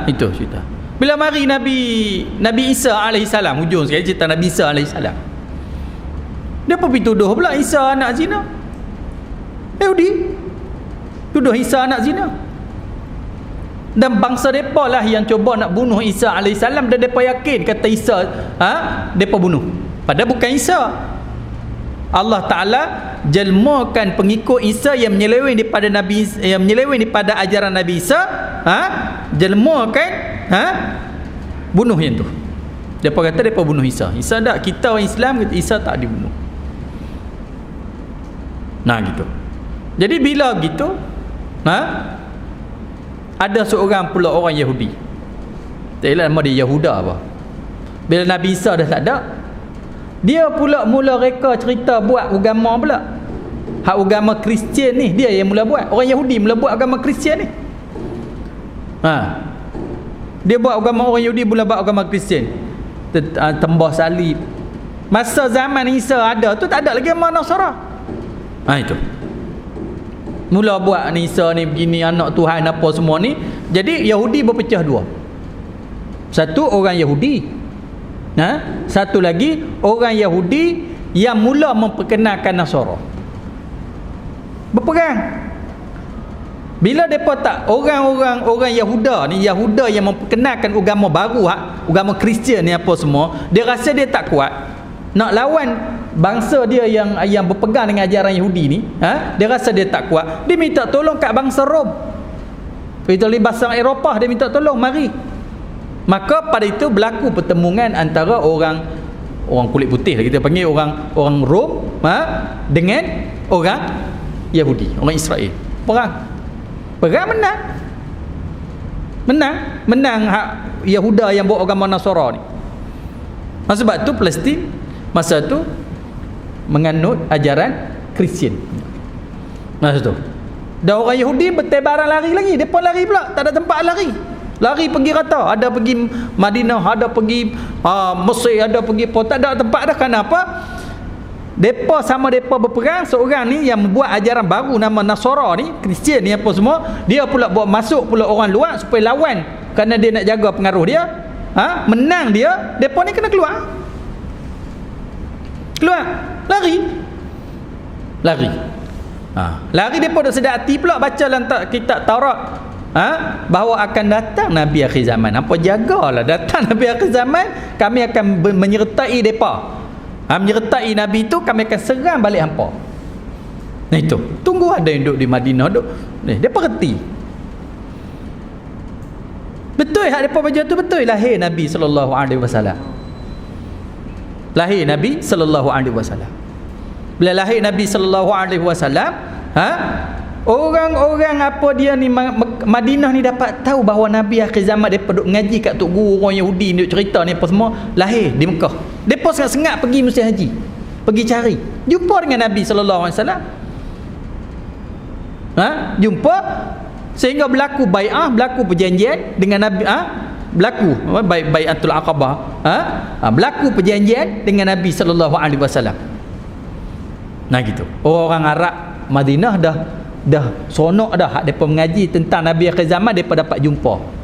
Itu cerita. Bila mari Nabi Isa alaihi salam, hujung sekali cerita Nabi Isa alaihi salam. Dia pergi tuduh pula Isa anak zina. Yahudi tuduh Isa anak zina. Dan bangsa depa lah yang cuba nak bunuh Isa alaihi salam, dan depa yakin kata Isa depa bunuh. Padahal bukan Isa. Allah Taala jelmakan pengikut Isa yang menyeleweng daripada Nabi, yang menyeleweng daripada ajaran Nabi Isa, jelmakan bunuh yang tu. Depa kata depa bunuh Isa. Isa tak, kita orang Islam kata Isa tak dibunuh. Gitu. Jadi bila gitu, ada seorang pula orang Yahudi. Tak ialah nama dia Yahuda apa. Bila Nabi Isa dah tak ada, dia pula mula reka cerita buat agama pula. Hak agama Kristian ni dia yang mula buat. Orang Yahudi mula buat agama Kristian ni. Dia buat agama, orang Yahudi mula buat agama Kristian. Tembah salib. Masa zaman Isa ada tu tak ada lagi agama Nasara. Itu. Mula buat ni Isa ni begini, anak Tuhan apa semua ni. Jadi Yahudi berpecah dua. Satu orang Yahudi, satu lagi orang Yahudi yang mula memperkenalkan Nasara. Berperang. Bila depa tak orang Yahuda ni, Yahuda yang memperkenalkan agama baru, agama Kristian ni apa semua, dia rasa dia tak kuat nak lawan bangsa dia yang berpegang dengan ajaran Yahudi ni, dia rasa dia tak kuat. Dia minta tolong kat bangsa Rom. Itu bangsa Eropah, dia minta tolong, mari. Maka pada itu berlaku pertemuan antara orang kulit putih lah kita panggil, orang Rom dengan orang Yahudi, orang Israel. Perang menang hak Yahuda yang bawa agama Nasara ni. Sebab tu Palestin masa tu menganut ajaran Kristian. Masa tu dah orang Yahudi bertebaran lari lagi, depa lari pula, tak ada tempat lari pergi rata, ada pergi Madinah, ada pergi Mesir, ada pergi tak ada tempat dah. Kenapa? Depa berperang, seorang ni yang membuat ajaran baru nama Nasara ni, Kristian ni apa semua, dia pula buat masuk pula orang luar supaya lawan, kerana dia nak jaga pengaruh dia. Menang dia, depa ni kena keluar lari. Depa dah sedar hati pula baca dalam kitab Taurat bahawa akan datang Nabi akhir zaman. Apa jagalah datang Nabi akhir zaman, kami akan menyertai depa. Menyertai Nabi itu, kami akan serang balik hampa. Nah itu, tunggu ada yang duduk di Madinah dia perhati. Betul hak depa baca tu, betul lahir Nabi sallallahu alaihi wasallam. Lahir Nabi sallallahu alaihi wasallam. Bila lahir Nabi sallallahu alaihi wasallam, orang-orang apa dia ni Madinah ni dapat tahu bahawa Nabi akhir zaman, depa duk ngaji kat tok guru orang Yahudi ni, duk cerita ni apa semua, lahir di Mekah. Depa sengat-sengat pergi musim haji, pergi cari jumpa dengan Nabi sallallahu alaihi wasallam. Jumpa sehingga berlaku bai'ah, berlaku perjanjian dengan Nabi, berlaku bai'atul Aqabah, berlaku perjanjian dengan Nabi sallallahu alaihi wasallam. Nah gitu. Orang Arab Madinah dah sonok dah hak depa mengaji tentang Nabi akhir zaman, depa dapat jumpa.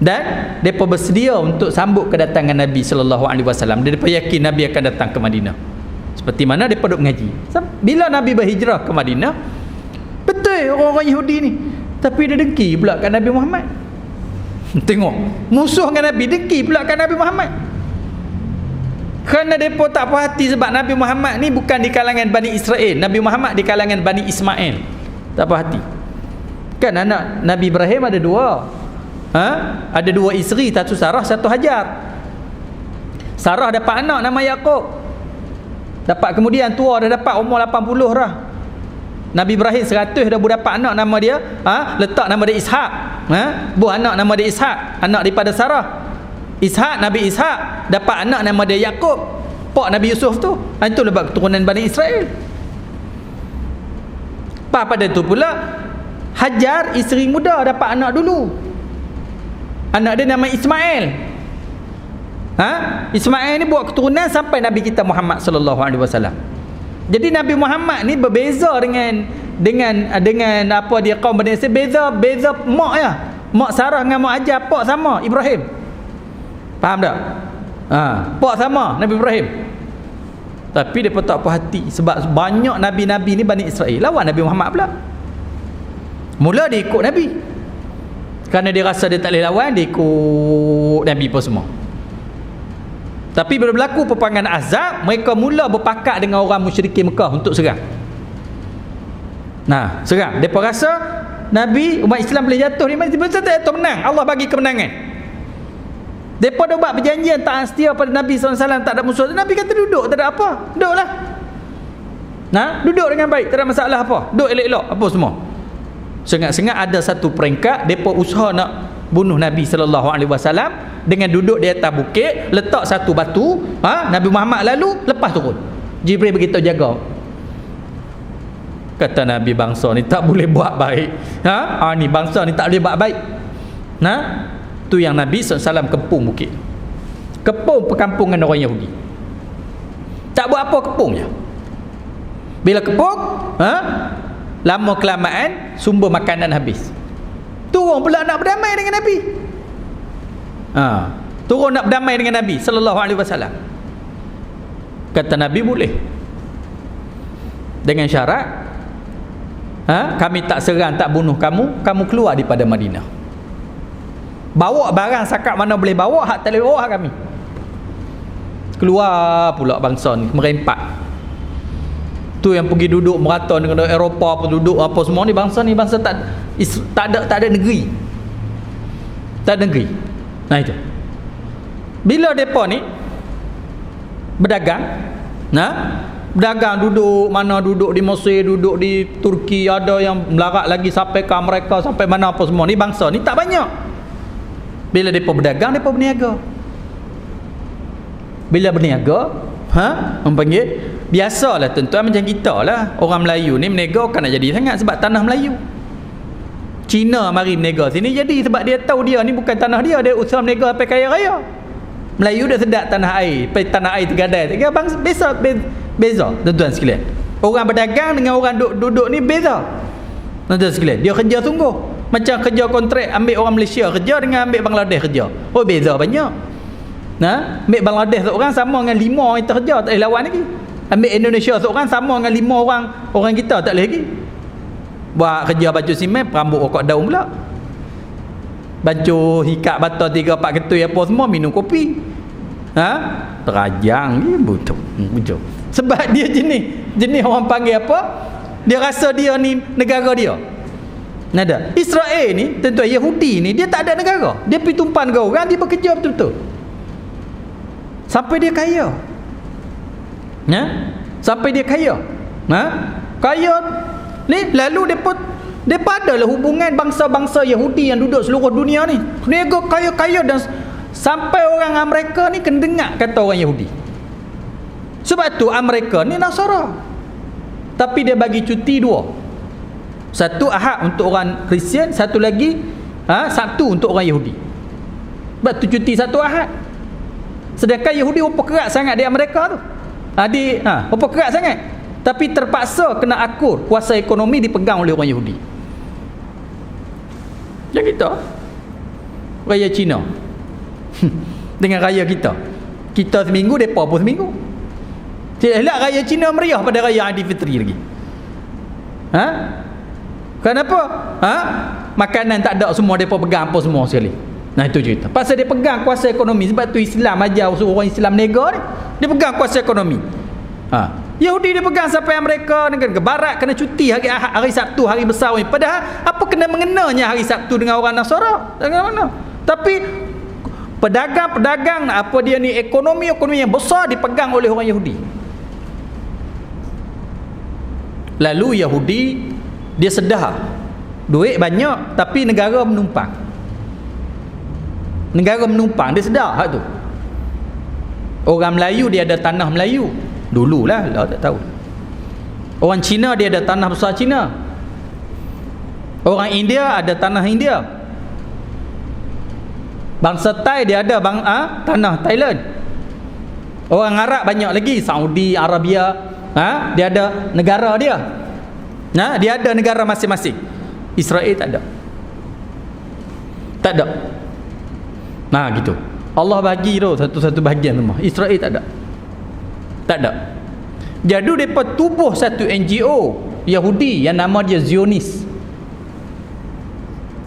Dan depa bersedia untuk sambut kedatangan Nabi sallallahu alaihi wasallam. Depa yakin Nabi akan datang ke Madinah. Seperti mana depa duk mengaji. Bila Nabi berhijrah ke Madinah, betul orang-orang Yahudi ni, tapi dia dengki pula kat Nabi Muhammad. Tengok, musuh dengan Nabi dengki pula kat Nabi Muhammad. Kerana depa tak puas hati sebab Nabi Muhammad ni bukan di kalangan Bani Israel, Nabi Muhammad di kalangan Bani Ismail. Tak puas hati. Kan anak Nabi Ibrahim ada dua. Ada dua isteri, satu Sarah, satu Hajar. Sarah dapat anak nama Yaqub. Dapat kemudian tua, dah dapat umur 80 dah. Nabi Ibrahim 100 dah dapat anak nama dia, letak nama dia Ishak. Buah anak nama dia Ishak, anak daripada Sarah. Nabi Ishak dapat anak nama dia Yaqub, pak Nabi Yusuf tu. Itu lebih keturunan Bani Israel. Pada tu pula Hajar, isteri muda, dapat anak dulu. Anak dia nama Ismail. Ismail ni buat keturunan sampai Nabi kita Muhammad sallallahu alaihi wasallam. Jadi Nabi Muhammad ni berbeza dengan apa dia kaum Bani Israel, beza mak ya. Mak Sarah dengan mak Hajar pak sama Ibrahim. Faham tak? Pak sama Nabi Ibrahim. Tapi depa tak puas hati sebab banyak nabi-nabi ni Bani Israel lawan Nabi Muhammad pula. Mula dia ikut Nabi. Kerana dia rasa dia tak boleh lawan, dia ikut Nabi pun semua. Tapi bila berlaku peperangan Ahzab, mereka mula berpakat dengan orang musyrikin Mekah untuk serang. Serang. Mereka rasa Nabi, umat Islam boleh jatuh ni, betul tak jatuh menang. Allah bagi kemenangan. Mereka dah buat perjanjian taat setia pada Nabi SAW, tak ada musuh. Nabi kata duduk, tak ada apa. Duduklah. Duduk dengan baik, tak ada masalah apa. Duduk elok-elok, apa semua. Sengat-sengat ada satu peringkat depa usaha nak bunuh Nabi sallallahu alaihi wasallam dengan duduk di atas bukit, letak satu batu, Nabi Muhammad lalu lepas turun. Jibril beritahu jaga. Kata Nabi, bangsa ni tak boleh buat baik. Ni bangsa ni tak boleh buat baik. Tu yang Nabi SAW kepung bukit. Kepung perkampungan orang Yahudi. Tak buat apa, kepung je. Bila kepuk, lama kelamaan sumber makanan habis. Turun pula nak berdamai dengan Nabi. Turun nak berdamai dengan Nabi sallallahu alaihi wasallam. Kata Nabi, boleh. Dengan syarat, kami tak serang, tak bunuh kamu, kamu keluar daripada Madinah. Bawa barang sakat mana boleh bawa, hak tak boleh bawa kami. Keluar pula bangsa ni merempat. Tu yang pergi duduk merata dengan Eropah, penduduk apa semua ni, bangsa tak ada negeri. Tak ada negeri. Nah itu. Bila depa ni berdagang, berdagang, duduk mana, duduk di Mesir, duduk di Turki, ada yang melarat lagi sampai ke Amerika, sampai mana apa semua ni, bangsa ni tak banyak. Bila depa berdagang, depa berniaga. Bila berniaga, mempanggil, biasalah tuan-tuan macam kita lah, orang Melayu ni berniaga kan nak jadi sangat sebab tanah Melayu. Cina mari berniaga sini jadi sebab dia tahu dia ni bukan tanah dia, dia usaha berniaga sampai kaya raya. Melayu dah sedap tanah air, tanah air tergadai. Beza tuan-tuan sekalian. Orang berdagang dengan orang duduk ni beza. Tuan-tuan sekalian, dia kerja sungguh. Macam kerja kontrak, ambil orang Malaysia kerja dengan ambil Bangladesh kerja. Oh, beza banyak. Ambil Bangladesh seorang sama dengan 5 orang kita kerja, tak boleh lawan lagi. Ambil Indonesia seorang sama dengan 5 orang kita, tak boleh lagi. Buat kerja baju simen, perambut rokok daun pula. Baju hikat bata 3-4 ketui apa semua, minum kopi. Terajang dia betul. Sebab dia jenis orang panggil apa? Dia rasa dia ni negara dia. Nada. Israel ni, tentu Yahudi ni, dia tak ada negara. Dia pergi tumpang dengan orang, dia bekerja betul-betul. Sampai dia kaya. Sampai dia kaya. Kaya ni, lalu depa adalah hubungan bangsa-bangsa Yahudi yang duduk seluruh dunia ni. Niaga kaya-kaya, dan sampai orang Amerika ni kena dengar kata orang Yahudi. Sebab tu Amerika ni Nasara. Tapi dia bagi cuti 2. Satu Ahad untuk orang Kristian, satu lagi Sabtu untuk orang Yahudi. Sebab tu cuti satu Ahad. Sedangkan Yahudi apa kerat sangat di Amerika tu. Apa kerat sangat. Tapi terpaksa kena akur, kuasa ekonomi dipegang oleh orang Yahudi. Yang kita raya Cina dengan raya kita seminggu, depa pun seminggu. Tidak elak raya Cina meriah pada raya Aidilfitri lagi. Kenapa? Makanan tak ada, semua depa pegang apa semua sekali. Nah itu cerita. Pasal dia pegang kuasa ekonomi. Sebab tu Islam ajar orang Islam negara ni, dia pegang kuasa ekonomi. Yahudi dia pegang sampai Amerika dengan ke barat kena cuti hari Ahad, hari Sabtu, hari besar ni. Padahal apa kena mengenanya hari Sabtu dengan orang Nasara? Dengan mana? Tapi pedagang apa dia ni, ekonomi yang besar dipegang oleh orang Yahudi. Lalu Yahudi dia sedar duit banyak tapi negara menumpang. Dia sedar hak tu. Orang Melayu dia ada tanah Melayu. Dululah tak tahu. Orang Cina dia ada tanah besar Cina. Orang India ada tanah India. Bangsa Thai dia ada tanah Thailand. Orang Arab banyak lagi, Saudi Arabia, dia ada negara dia. Dia ada negara masing-masing. Israel tak ada. Gitu. Allah bagi tu satu-satu bahagian semua. Israel tak ada. Jadi mereka tubuh satu NGO Yahudi yang nama dia Zionis.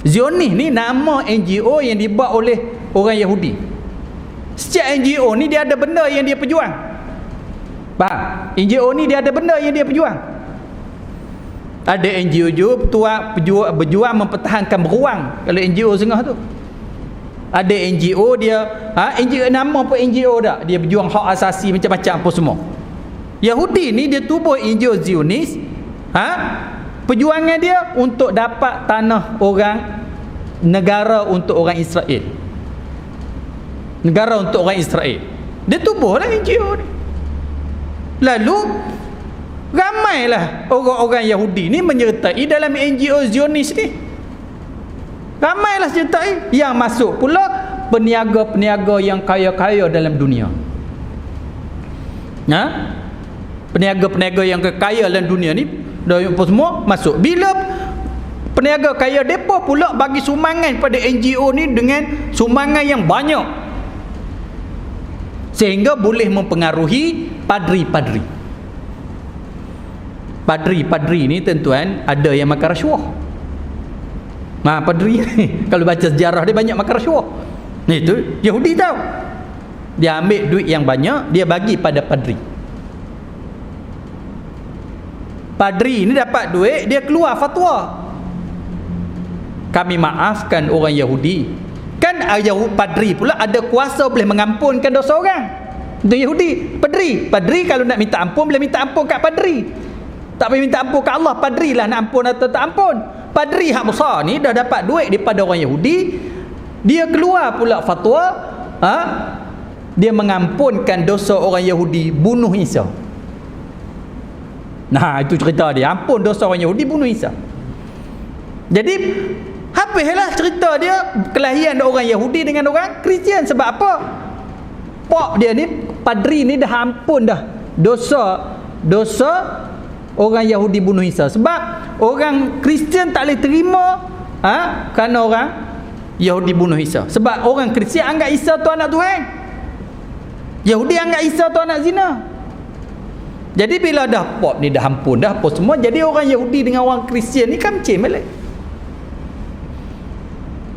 Zionis ni nama NGO yang dibuat oleh orang Yahudi. Setiap NGO ni dia ada benda yang dia perjuang. Faham? NGO ni dia ada benda yang dia perjuang. Ada NGO berjuang mempertahankan beruang. Kalau NGO sengah tu, ada NGO dia NGO nama apa NGO dah, dia berjuang hak asasi macam-macam apa semua. Yahudi ni dia tubuh NGO Zionis. Perjuangan dia untuk dapat tanah orang, negara untuk orang Israel. Negara untuk orang Israel. Dia tubuhlah NGO ni. Lalu ramailah orang-orang Yahudi ni menyertai dalam NGO Zionis ni. Ramailah menyertai. Yang masuk pula peniaga-peniaga yang kaya-kaya dalam dunia. Peniaga-peniaga yang kaya dalam dunia ni dah apa semua masuk. Bila peniaga kaya depa pula bagi sumbangan pada NGO ni dengan sumbangan yang banyak, sehingga boleh mempengaruhi padri-padri. Padri-padri ni tuan-tuan ada yang makan rasuah. Padri ni kalau baca sejarah dia banyak makan rasuah. Ni tu Yahudi tahu. Dia ambil duit yang banyak, dia bagi pada padri. Padri ni dapat duit, dia keluar fatwa. Kami maafkan orang Yahudi. Kan padri pula ada kuasa boleh mengampunkan dosa orang. Itu Yahudi. Padri kalau nak minta ampun boleh minta ampun kat padri. Tak boleh minta ampun kat Allah. Padri lah nak ampun atau tak ampun. Padri hak besar ni dah dapat duit daripada orang Yahudi. Dia keluar pula fatwa, dia mengampunkan dosa orang Yahudi bunuh Isa. Nah, itu cerita dia. Ampun dosa orang Yahudi bunuh Isa. Jadi habislah cerita dia kelahian orang Yahudi dengan orang Kristian. Sebab apa? Pak dia ni, padri ni dah ampun dah dosa orang Yahudi bunuh Isa. Sebab orang Kristian tak boleh terima kerana orang Yahudi bunuh Isa. Sebab orang Kristian anggap Isa tu anak Tuhan, Yahudi anggap Isa tu anak zina. Jadi bila dah pop ni dah ampun dah apa semua, jadi orang Yahudi dengan orang Kristian ni kamcing balik.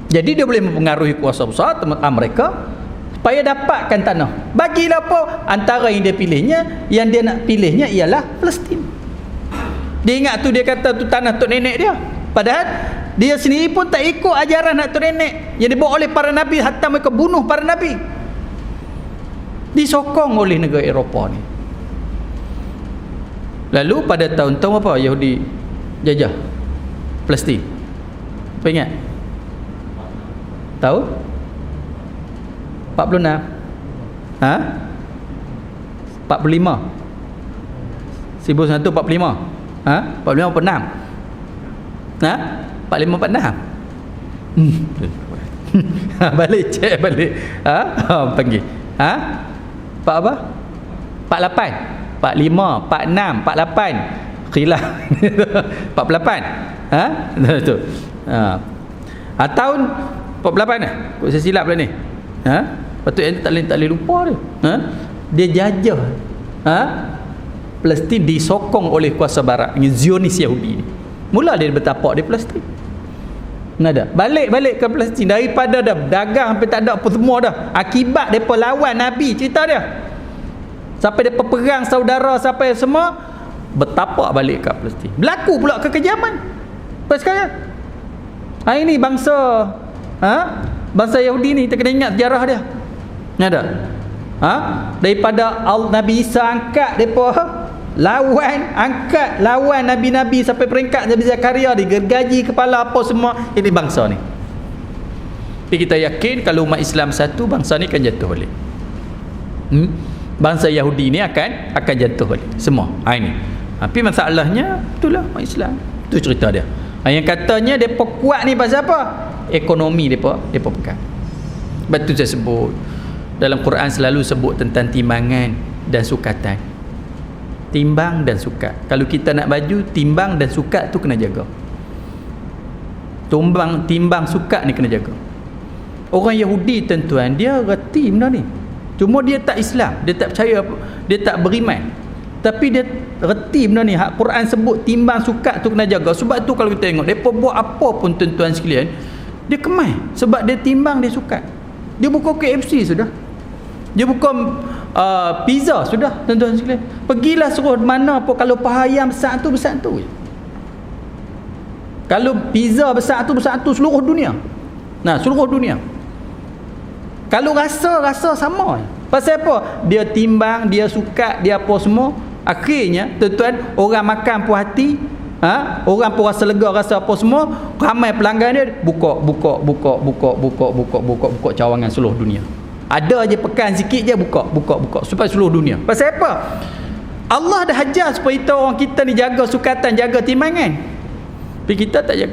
Jadi dia boleh mempengaruhi kuasa besar mereka supaya dapatkan tanah. Bagilah apa antara yang dia pilihnya, yang dia nak pilihnya ialah Palestin. Dia ingat tu, dia kata tu tanah tok nenek dia. Padahal dia sendiri pun tak ikut ajaran tok nenek yang dibawa oleh para nabi, hatta mereka bunuh para nabi. Disokong oleh negara Eropah ni. Lalu pada tahun-tahun apa Yahudi jajah Palestin? Apa ingat? Tahu? 46? 45? 1945? 45 46? 45 46? Balik cek balik. Panggil. Pak apa? 48? 45, 46, 48. Khilaf. 48. Tu. Tahun 48 dah. Kok saya silap pula ni. Patut yang tak boleh lupa dia. Dia jajah. Palestin disokong oleh kuasa barat, dengan Zionis Yahudi ni. Mula dia bertapak di Palestin. Nada. Balik ke Palestin daripada dah dagang sampai tak ada apa semua dah. Akibat depa lawan Nabi, cerita dia. Sampai depa perang saudara sampai semua, bertapak balik ke Palestin. Berlaku pula kekejaman. Sampai sekarang. Hari ni bangsa Yahudi ni kita kena ingat sejarah dia. Nada. Daripada Nabi Isa angkat depa lawan nabi-nabi sampai peringkat Nabi Zakaria, digergaji kepala apa semua. Ini bangsa ni. Tapi kita yakin kalau umat Islam satu, bangsa ni akan jatuh balik. Bangsa Yahudi ni akan jatuh balik semua. Ini. Tapi masalahnya itulah umat Islam. Itu cerita dia. Yang katanya depa kuat ni pasal apa? Ekonomi depa pegang. Sebab tu saya sebut dalam Quran selalu sebut tentang timbangan dan sukatan. Timbang dan sukat. Kalau kita nak baju, timbang dan sukat tu kena jaga. Timbang sukat ni kena jaga. Orang Yahudi tuan-tuan, dia reti benda ni. Cuma dia tak Islam, dia tak percaya, dia tak beriman. Tapi dia reti benda ni. Hak Quran sebut timbang sukat tu kena jaga. Sebab tu kalau kita tengok depa buat apa pun tuan-tuan sekalian, dia kemai sebab dia timbang, dia sukat. Dia buka KFC sudah. Dia buka pizza sudah tuan-tuan sekalian. Pergilah suruh mana pun, kalau paha ayam besar tu je. Kalau pizza besar tu seluruh dunia. Seluruh dunia. Kalau rasa sama. Pasal apa? Dia timbang, dia sukat, dia apa semua. Akhirnya tuan-tuan, orang makan puas hati, orang pun rasa lega, rasa apa semua. Ramai pelanggan dia buka cawangan seluruh dunia. Ada je pekan sikit je buka supaya seluruh dunia. Pasal apa? Allah dah ajar supaya kita orang kita ni jaga sukatan, jaga timbangan. Tapi kita tak jaga.